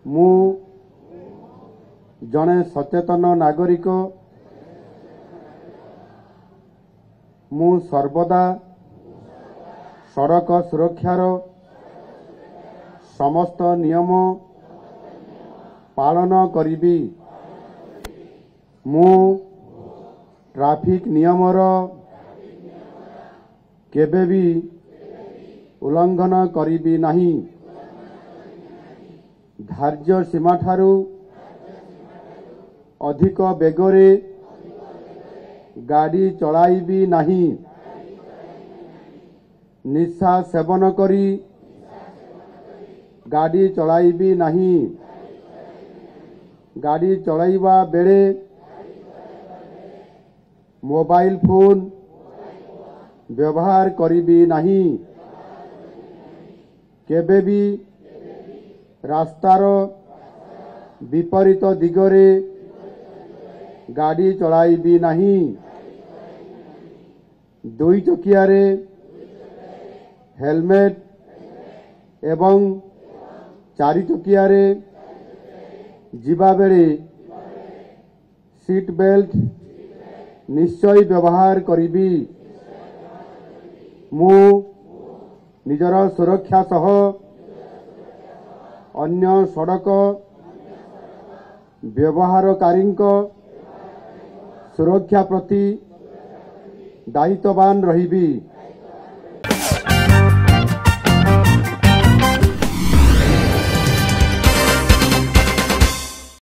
मु जने सचेतन नागरिक मु सर्वदा सड़क सुरक्षार समस्त नियम पालन करिबी। मु ट्रैफिक नियमर केबे भी उल्लंघन करिबी नहीं। धार्य सीमा ठारू अधिक बेगरे गाड़ी चलाइबी नहीं। निशा सेवन करी गाड़ी चलाइबी नहीं। गाड़ी चलाइबा बेले मोबाइल फोन व्यवहार करिबी नहीं। केबे भी रास्तार विपरीत दिगरे गाड़ी चलाइबी नहीं। दुई चकियारे हेलमेट एवं चारि चकियारे जीवा बेले सीट बेल्ट निश्चय व्यवहार करिबी। मु निजर सुरक्षा सह अन्य सड़क व्यवहारकारी सुरक्षा प्रति दायित्ववान रहिबी।